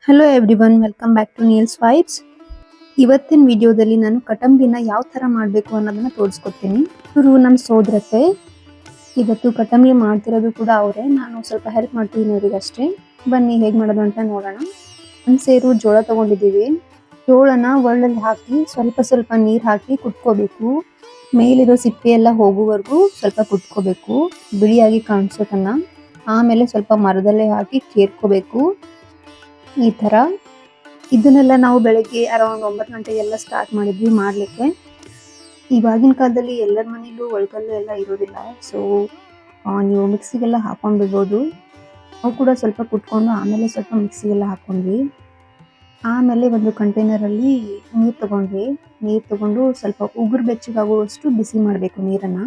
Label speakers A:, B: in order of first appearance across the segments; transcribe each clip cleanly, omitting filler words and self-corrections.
A: Hello everyone, welcome back to Neel's vibes. ಇವತ್ತಿನ ವಿಡಿಯೋದಲ್ಲಿ ನಾನು ಕಟಂಬಿನ ಯಾವ ಥರ ಮಾಡಬೇಕು ಅನ್ನೋದನ್ನ ತೋರಿಸ್ಕೊಡ್ತೀನಿ. ಇವರು ನಮ್ಮ ಸೋದರತ್ತೆ. ಇವತ್ತು ಕಟಂಬಿ ಮಾಡ್ತಿರೋದು ಕೂಡ ಅವರೇ. ನಾನು ಸ್ವಲ್ಪ ಹೆಲ್ಪ್ ಮಾಡ್ತಿದ್ದೀನಿ ಅವರಿಗಷ್ಟೇ. ಬನ್ನಿ ಹೇಗೆ ಮಾಡೋದು ಅಂತ ನೋಡೋಣ. ಒಂದು ಸೇರು ಜೋಳ ತೊಗೊಂಡಿದ್ದೀವಿ. ಜೋಳನ ಒಳ್ಳಲ್ಲಿ ಹಾಕಿ ಸ್ವಲ್ಪ ಸ್ವಲ್ಪ ನೀರು ಹಾಕಿ ಕುಟ್ಕೋಬೇಕು. ಮೇಲಿರೋ ಸಿಪ್ಪೆ ಎಲ್ಲ ಹೋಗುವವರೆಗೂ ಸ್ವಲ್ಪ ಕುಟ್ಕೋಬೇಕು, ಬಿಳಿಯಾಗಿ ಕಾಣಿಸೋತನ್ನ. ಆಮೇಲೆ ಸ್ವಲ್ಪ ಮರದಲ್ಲೇ ಹಾಕಿ ಕೇರ್ಕೋಬೇಕು. ಈ ಥರ ಇದನ್ನೆಲ್ಲ ನಾವು ಬೆಳಗ್ಗೆ ಅರೌಂಡ್ 9 ಗಂಟೆಗೆಲ್ಲ ಸ್ಟಾರ್ಟ್ ಮಾಡಿದ್ವಿ ಮಾಡಲಿಕ್ಕೆ. ಇವಾಗಿನ ಕಾಲದಲ್ಲಿ ಎಲ್ಲರ ಮನೇಲೂ ಒಳಕಲ್ಲು ಎಲ್ಲ ಇರೋದಿಲ್ಲ. ಸೊ ನೀವು ಮಿಕ್ಸಿಗೆಲ್ಲ ಹಾಕೊಂಡು ಬಿಡ್ಬೋದು. ನಾವು ಕೂಡ ಸ್ವಲ್ಪ ಕುಟ್ಕೊಂಡು ಆಮೇಲೆ ಸ್ವಲ್ಪ ಮಿಕ್ಸಿಗೆಲ್ಲ ಹಾಕ್ಕೊಂಡ್ವಿ. ಆಮೇಲೆ ಒಂದು ಕಂಟೈನರಲ್ಲಿ ನೀರು ತೊಗೊಂಡ್ವಿ. ನೀರು ತೊಗೊಂಡು ಸ್ವಲ್ಪ ಉಗುರು ಬೆಚ್ಚಗಾಗುವಷ್ಟು ಬಿಸಿ ಮಾಡಬೇಕು ನೀರನ್ನು.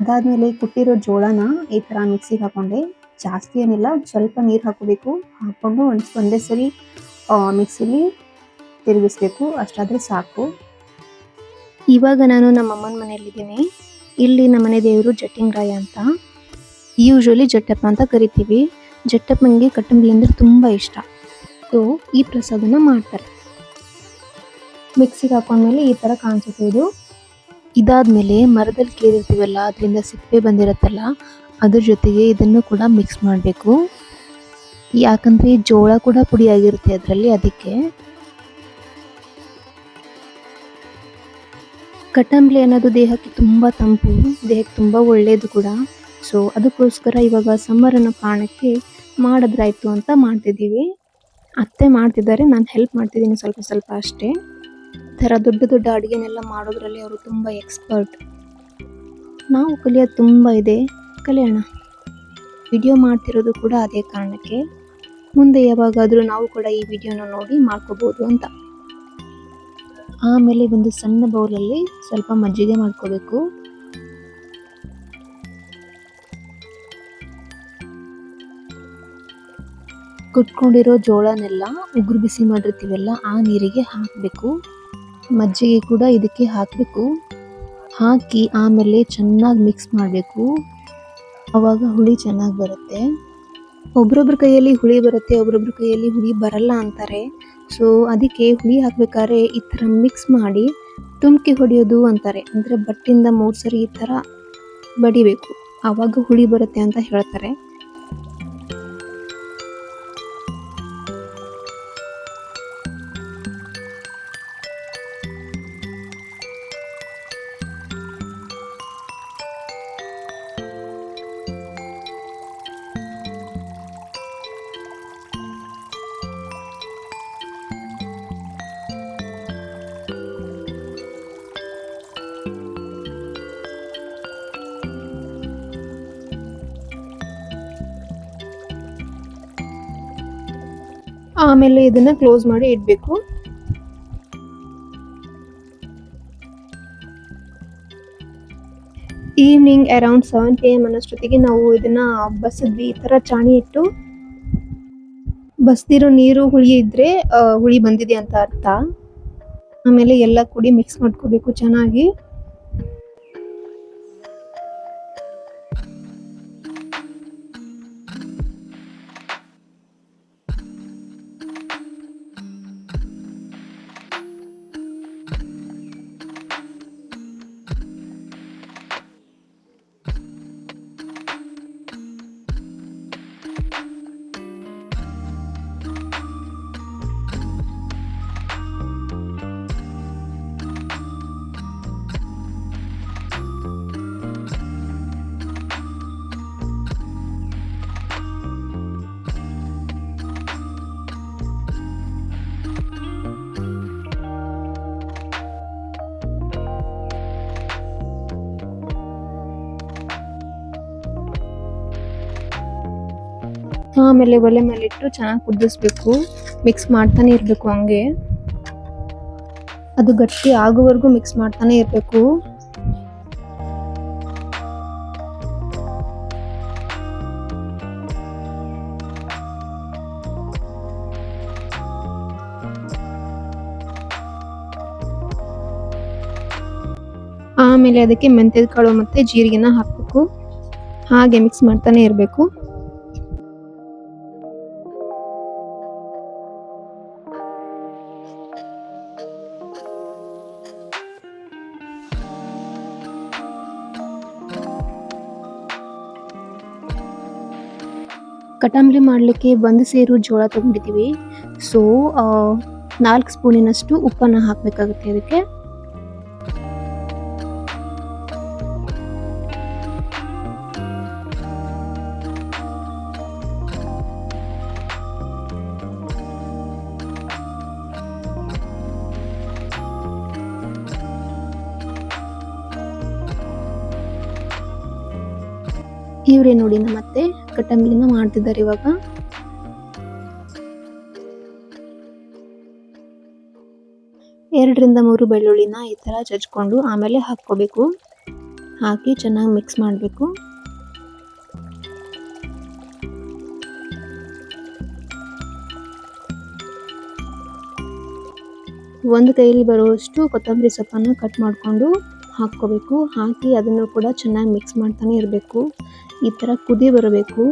A: ಅದಾದಮೇಲೆ ಕುಟ್ಟಿರೋ ಜೋಳನ ಈ ಥರ ಮಿಕ್ಸಿಗೆ ಹಾಕೊಂಡೆ. ಜಾಸ್ತಿ ಏನಿಲ್ಲ, ಸ್ವಲ್ಪ ನೀರು ಹಾಕೋಬೇಕು. ಹಾಕ್ಕೊಂಡು ಒಂದೇ ಸರಿ ಮಿಕ್ಸಿಲಿ ತಿರುಗಿಸ್ಬೇಕು, ಅಷ್ಟಾದರೆ ಸಾಕು. ಇವಾಗ ನಾನು ನಮ್ಮ ಅಮ್ಮನ ಮನೆಯಲ್ಲಿದ್ದೀನಿ. ಇಲ್ಲಿ ನಮ್ಮನೆ ದೇವರು ಜಟ್ಟಿಂಗರಾಯ ಅಂತ, ಯೂಶ್ವಲಿ ಜಟ್ಟಪ್ಪ ಅಂತ ಕರಿತೀವಿ. ಜಟ್ಟಪ್ಪನಿಗೆ ಕಟಂಬಿ ಅಂದರೆ ತುಂಬ ಇಷ್ಟ. ಸೊ ಈ ಪ್ರಸಾದನ ಮಾಡ್ತಾರೆ. ಮಿಕ್ಸಿಗೆ ಹಾಕೊಂಡ್ಮೇಲೆ ಈ ಥರ ಕಾಣಿಸುತ್ತೆ ಇದು. ಇದಾದಮೇಲೆ ಮರದಲ್ಲಿ ಕೇರಿರ್ತೀವಲ್ಲ, ಅದರಿಂದ ಸಿಪ್ಪೆ ಬಂದಿರುತ್ತಲ್ಲ, ಅದ್ರ ಜೊತೆಗೆ ಇದನ್ನು ಕೂಡ ಮಿಕ್ಸ್ ಮಾಡಬೇಕು. ಯಾಕಂದರೆ ಜೋಳ ಕೂಡ ಪುಡಿಯಾಗಿರುತ್ತೆ ಅದರಲ್ಲಿ, ಅದಕ್ಕೆ. ಕಟಂಬಿ ಅನ್ನೋದು ದೇಹಕ್ಕೆ ತುಂಬ ತಂಪು, ದೇಹಕ್ಕೆ ತುಂಬ ಒಳ್ಳೆಯದು ಕೂಡ. ಸೊ ಅದಕ್ಕೋಸ್ಕರ ಇವಾಗ ಸಮ್ಮರ್ ಅನ್ನೋ ಕಾರಣಕ್ಕೆ ಮಾಡಿದ್ರಾಯ್ತು ಅಂತ ಮಾಡ್ತಿದ್ದೀವಿ. ಅತ್ತೆ ಮಾಡ್ತಿದ್ದಾರೆ, ನಾನು ಹೆಲ್ಪ್ ಮಾಡ್ತಿದ್ದೀನಿ ಸ್ವಲ್ಪ ಸ್ವಲ್ಪ ಅಷ್ಟೇ. ಈ ಥರ ದೊಡ್ಡ ದೊಡ್ಡ ಅಡುಗೆನೆಲ್ಲ ಮಾಡೋದ್ರಲ್ಲಿ ಅವರು ತುಂಬ ಎಕ್ಸ್ಪರ್ಟ್. ನಾವು ಕಲಿಯೋದು ತುಂಬ ಇದೆ, ಕಲಿಯೋಣ. ವಿಡಿಯೋ ಮಾಡ್ತಿರೋದು ಕೂಡ ಅದೇ ಕಾರಣಕ್ಕೆ. ಮುಂದೆ ಯಾವಾಗಾದರೂ ನಾವು ಕೂಡ ಈ ವಿಡಿಯೋನ ನೋಡಿ ಮಾಡ್ಕೋಬೋದು ಅಂತ. ಆಮೇಲೆ ಒಂದು ಸಣ್ಣ ಬೌಲಲ್ಲಿ ಸ್ವಲ್ಪ ಮಜ್ಜಿಗೆ ಮಾಡ್ಕೋಬೇಕು. ಕುಟ್ಕೊಂಡಿರೋ ಜೋಳನೆಲ್ಲ ಉಗುರು ಬಿಸಿ ಮಾಡಿರ್ತೀವಲ್ಲ, ಆ ನೀರಿಗೆ ಹಾಕಬೇಕು. ಮಜ್ಜಿಗೆ ಕೂಡ ಇದಕ್ಕೆ ಹಾಕಬೇಕು. ಹಾಕಿ ಆಮೇಲೆ ಚೆನ್ನಾಗಿ ಮಿಕ್ಸ್ ಮಾಡಬೇಕು. ಆವಾಗ ಹುಳಿ ಚೆನ್ನಾಗಿ ಬರುತ್ತೆ. ಒಬ್ರೊಬ್ರ ಕೈಯಲ್ಲಿ ಹುಳಿ ಬರುತ್ತೆ, ಒಬ್ರೊಬ್ರ ಕೈಯಲ್ಲಿ ಹುಳಿ ಬರಲ್ಲ ಅಂತಾರೆ. ಸೊ ಅದಕ್ಕೆ ಹುಳಿ ಹಾಕ್ಬೇಕಾದ್ರೆ ಈ ಥರ ಮಿಕ್ಸ್ ಮಾಡಿ ತುಮ್ಕಿ ಹೊಡೆಯೋದು ಅಂತಾರೆ. ಅಂದರೆ ಬಟ್ಟಿಂದ 3 ಸರಿ ಈ ಥರ ಬಡಿಬೇಕು, ಆವಾಗ ಹುಳಿ ಬರುತ್ತೆ ಅಂತ ಹೇಳ್ತಾರೆ. ಆಮೇಲೆ ಇದನ್ನ ಕ್ಲೋಸ್ ಮಾಡಿ ಇಡಬೇಕು. ಈವ್ನಿಂಗ್ ಅರೌಂಡ್ 7 PM ಅನ್ನೋಷ್ಟೊತ್ತಿಗೆ ನಾವು ಇದನ್ನ ಬಸಿದ್ವಿ. ಈ ಥರ ಚಾಣಿ ಇಟ್ಟು ಬಸ್ದಿರೋ ನೀರು ಹುಳಿ ಇದ್ರೆ ಹುಳಿ ಬಂದಿದೆ ಅಂತ ಅರ್ಥ. ಆಮೇಲೆ ಎಲ್ಲ ಕೂಡಿ ಮಿಕ್ಸ್ ಮಾಡ್ಕೋಬೇಕು ಚೆನ್ನಾಗಿ. ಆಮೇಲೆ ಒಲೆ ಮೇಲೆ ಇಟ್ಟು ಚೆನ್ನಾಗಿ ಕುದಿಸ್ಬೇಕು. ಮಿಕ್ಸ್ ಮಾಡ್ತಾನೆ ಇರಬೇಕು, ಹಂಗೆ ಅದು ಗಟ್ಟಿ ಆಗೋವರೆಗೂ ಮಿಕ್ಸ್ ಮಾಡ್ತಾನೆ ಇರಬೇಕು. ಆಮೇಲೆ ಅದಕ್ಕೆ ಮೆಂತ್ಯದ ಕಾಳು ಮತ್ತೆ ಜೀರಿಗೆನ ಹಾಕಬೇಕು. ಹಾಗೆ ಮಿಕ್ಸ್ ಮಾಡ್ತಾನೆ ಇರಬೇಕು. ಕಟಂಬ್ಲಿ ಮಾಡಲಿಕ್ಕೆ 1 ಸೇರು ಜೋಳ ತಗೊಂಡಿದ್ದೀವಿ. ಸೊ 4 ಸ್ಪೂನಿನಷ್ಟು ಉಪ್ಪನ್ನು ಹಾಕಬೇಕಾಗುತ್ತೆ ಅದಕ್ಕೆ. ಇವ್ರೆ ನೋಡಿ ನಮ್ಮತ್ತೆ ಕಟಂಬ್ಲಿನ ಮಾಡ್ತಿದ್ದಾರೆ ಇವಾಗ. ಎರಡರಿಂದ 3 ಬೆಳ್ಳುಳ್ಳಿನ ಈ ತರ ಜಜ್ಕೊಂಡು ಆಮೇಲೆ ಹಾಕ್ಕೋಬೇಕು. ಹಾಕಿ ಚೆನ್ನಾಗಿ ಮಿಕ್ಸ್ ಮಾಡಬೇಕು. ಒಂದು ಕೈಯಲ್ಲಿ ಬರುವಷ್ಟು ಕೊತ್ತಂಬರಿ ಸೊಪ್ಪನ್ನು ಕಟ್ ಮಾಡಿಕೊಂಡು ಹಾಕ್ಕೋಬೇಕು. ಹಾಕಿ ಅದನ್ನು ಕೂಡ ಚೆನ್ನಾಗಿ ಮಿಕ್ಸ್ ಮಾಡ್ತಾನೆ ಇರಬೇಕು. ಈ ಥರ ಕುದಿ ಬರಬೇಕು.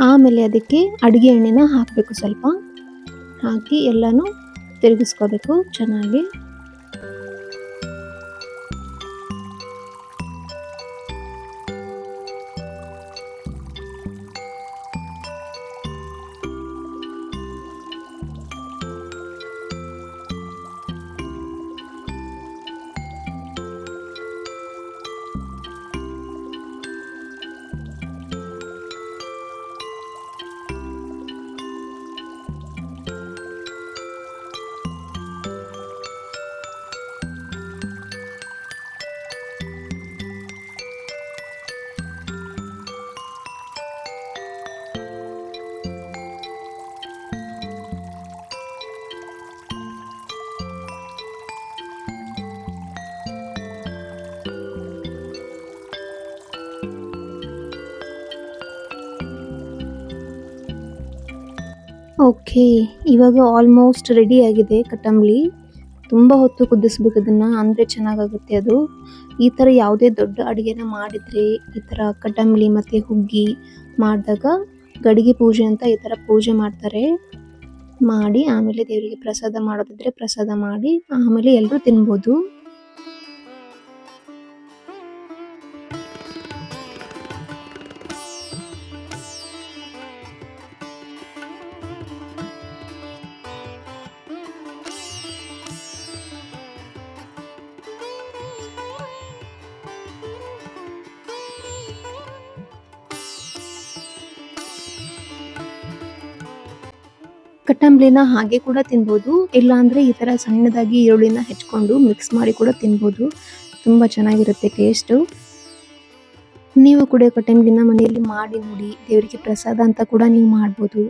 A: ಆಮೇಲೆ ಅದಕ್ಕೆ ಅಡುಗೆ ಎಣ್ಣೆನ ಹಾಕಬೇಕು. ಸ್ವಲ್ಪ ಹಾಕಿ ಎಲ್ಲನೂ ತಿರುಗಿಸ್ಕೋಬೇಕು ಚೆನ್ನಾಗಿ. ಓಕೆ, ಇವಾಗ ಆಲ್ಮೋಸ್ಟ್ ರೆಡಿ ಆಗಿದೆ ಕಟಂಬ್ಲಿ. ತುಂಬ ಹೊತ್ತು ಕುದಿಸ್ಬೇಕು ಅದನ್ನು, ಅಂದರೆ ಚೆನ್ನಾಗಾಗುತ್ತೆ ಅದು. ಈ ಥರ ಯಾವುದೇ ದೊಡ್ಡ ಅಡುಗೆನ ಮಾಡಿದರೆ ಈ ಥರ ಕಟಂಬ್ಲಿ ಮತ್ತು ಹುಗ್ಗಿ ಮಾಡಿದಾಗ ಗಡಿಗೆ ಪೂಜೆ ಅಂತ ಈ ಥರ ಪೂಜೆ ಮಾಡ್ತಾರೆ. ಮಾಡಿ ಆಮೇಲೆ ದೇವರಿಗೆ ಪ್ರಸಾದ ಮಾಡೋದಿದ್ರೆ ಪ್ರಸಾದ ಮಾಡಿ ಆಮೇಲೆ ಎಲ್ಲರೂ ತಿನ್ಬೋದು. ಕಟಂಬ್ಲಿನ ಹಾಗೆ ಕೂಡ ತಿನ್ಬೋದು, ಇಲ್ಲಾಂದರೆ ಈ ಥರ ಸಣ್ಣದಾಗಿ ಈರುಳ್ಳಿನ ಹೆಚ್ಕೊಂಡು ಮಿಕ್ಸ್ ಮಾಡಿ ಕೂಡ ತಿನ್ಬೋದು. ತುಂಬ ಚೆನ್ನಾಗಿರುತ್ತೆ ಟೇಸ್ಟು. ನೀವು ಕೂಡ ಕಟಂಬ್ಲಿನ ಮನೆಯಲ್ಲಿ ಮಾಡಿ ನೋಡಿ, ದೇವರಿಗೆ ಪ್ರಸಾದ ಅಂತ ಕೂಡ ನೀವು ಮಾಡ್ಬೋದು.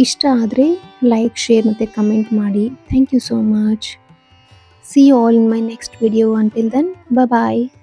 A: ಇಷ್ಟ ಆದರೆ ಲೈಕ್, ಶೇರ್ ಮತ್ತು ಕಮೆಂಟ್ ಮಾಡಿ. Thank you so much. See you all in my next video. Until then, bye bye.